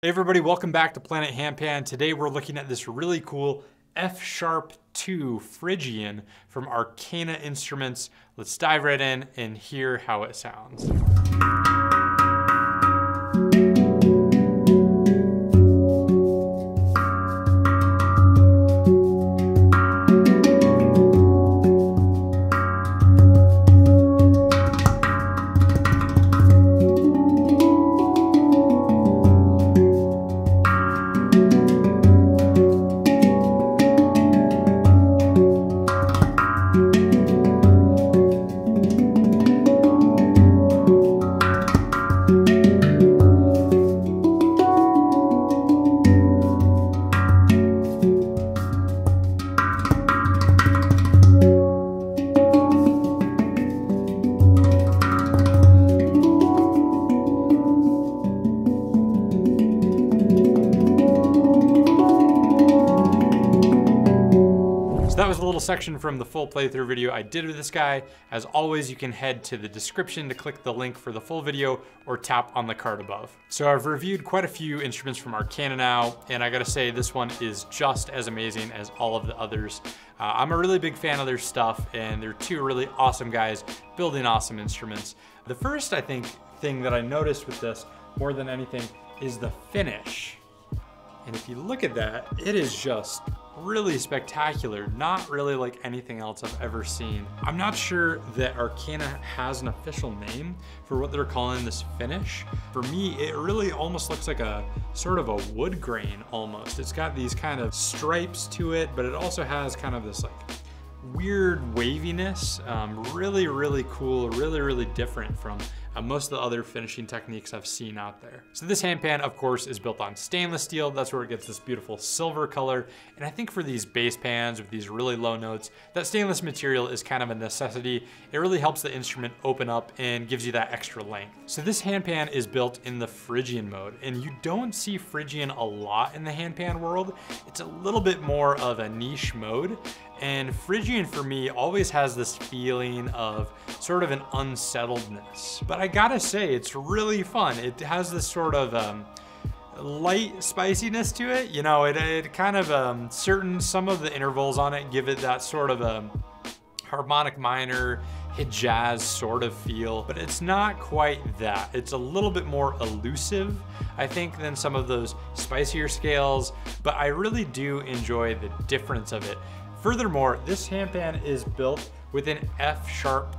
Hey everybody, welcome back to Planet Handpan. Today we're looking at this really cool F# 2 Phrygian from Arcana Instruments. Let's dive right in and hear how it sounds. That was a little section from the full playthrough video I did with this guy. As always, you can head to the description to click the link for the full video or tap on the card above. So I've reviewed quite a few instruments from Arcana now, and I gotta say this one is just as amazing as all of the others. I'm a really big fan of their stuff, and they're two really awesome guys building awesome instruments. The first, I think, thing that I noticed with this more than anything is the finish. And if you look at that, it is just really spectacular. Not really like anything else I've ever seen. I'm not sure that Arcana has an official name for what they're calling this finish. For me, it really almost looks like a sort of a wood grain almost. It's got these kind of stripes to it, but it also has kind of this like weird waviness. Really cool, really different from most of the other finishing techniques I've seen out there. So this handpan, of course, is built on stainless steel. That's where it gets this beautiful silver color. And I think for these bass pans with these really low notes, that stainless material is kind of a necessity. It really helps the instrument open up and gives you that extra length. So this handpan is built in the Phrygian mode, and you don't see Phrygian a lot in the handpan world. It's a little bit more of a niche mode. And Phrygian for me always has this feeling of sort of an unsettledness. But I gotta say, it's really fun. It has this sort of light spiciness to it. You know, it kind of some of the intervals on it give it that sort of harmonic minor, Hijaz sort of feel, but it's not quite that. It's a little bit more elusive, I think, than some of those spicier scales, but I really do enjoy the difference of it. Furthermore, this handpan is built with an F#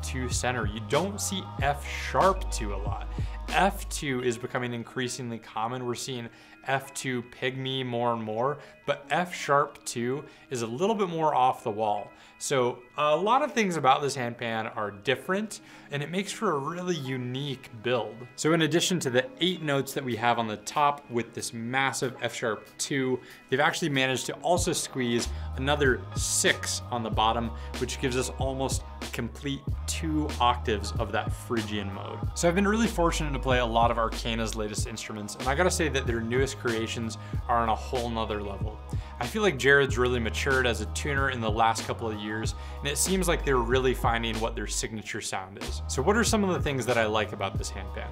2 center. You don't see F# 2 a lot. F2 is becoming increasingly common. We're seeing F2 pygmy more and more, but F# 2 is a little bit more off the wall. So a lot of things about this handpan are different, and it makes for a really unique build. So in addition to the 8 notes that we have on the top with this massive F# 2, they've actually managed to also squeeze another 6 on the bottom, which gives us almost a complete 2 octaves of that Phrygian mode. So I've been really fortunate to play a lot of Arcana's latest instruments, and I gotta say that their newest creations are on a whole nother level. I feel like Jared's really matured as a tuner in the last couple of years, and it seems like they're really finding what their signature sound is. So what are some of the things that I like about this handpan?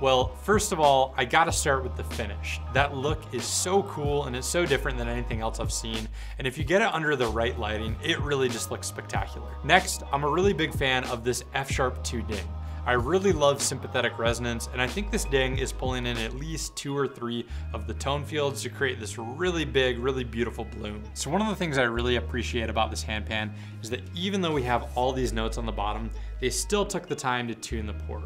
Well, first of all, I gotta start with the finish. That look is so cool, and it's so different than anything else I've seen. And if you get it under the right lighting, it really just looks spectacular. Next, I'm a really big fan of this F# 2 ding. I really love sympathetic resonance, and I think this ding is pulling in at least 2 or 3 of the tone fields to create this really big, really beautiful bloom. So one of the things I really appreciate about this handpan is that even though we have all these notes on the bottom, they still took the time to tune the port.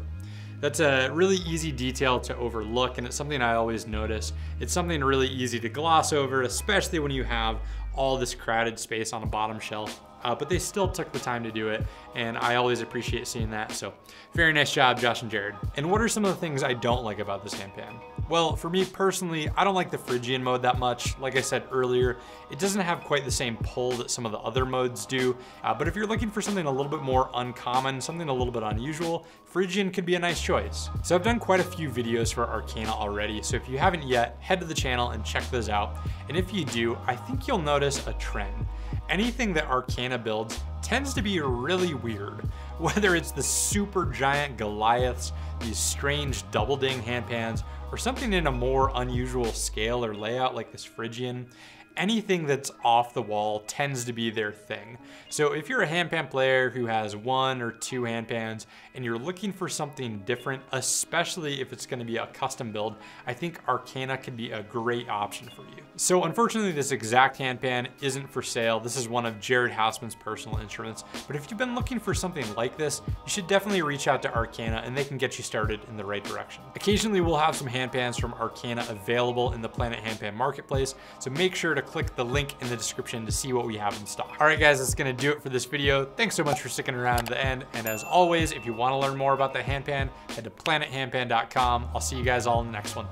That's a really easy detail to overlook, and it's something I always notice. It's something really easy to gloss over, especially when you have all this crowded space on a bottom shelf. But they still took the time to do it, and I always appreciate seeing that. So very nice job, Josh and Jared. And what are some of the things I don't like about this handpan? Well, for me personally, I don't like the Phrygian mode that much. Like I said earlier, it doesn't have quite the same pull that some of the other modes do. But if you're looking for something a little bit more uncommon, something a little bit unusual, Phrygian could be a nice choice. So I've done quite a few videos for Arcana already, so if you haven't yet, head to the channel and check those out. And if you do, I think you'll notice a trend. Anything that Arcana builds tends to be really weird. Whether it's the super giant Goliaths, these strange double ding handpans, or something in a more unusual scale or layout like this Phrygian, anything that's off the wall tends to be their thing. So if you're a handpan player who has 1 or 2 handpans and you're looking for something different, especially if it's gonna be a custom build, I think Arcana could be a great option for you. So unfortunately, this exact handpan isn't for sale. This is one of Jared Hausman's personal instruments, but if you've been looking for something like this, you should definitely reach out to Arcana and they can get you started in the right direction. Occasionally, we'll have some handpans from Arcana available in the Planet Handpan Marketplace, so make sure to click the link in the description to see what we have in stock. All right, guys, that's gonna do it for this video. Thanks so much for sticking around to the end. And as always, if you wanna learn more about the handpan, head to planethandpan.com. I'll see you guys all in the next one.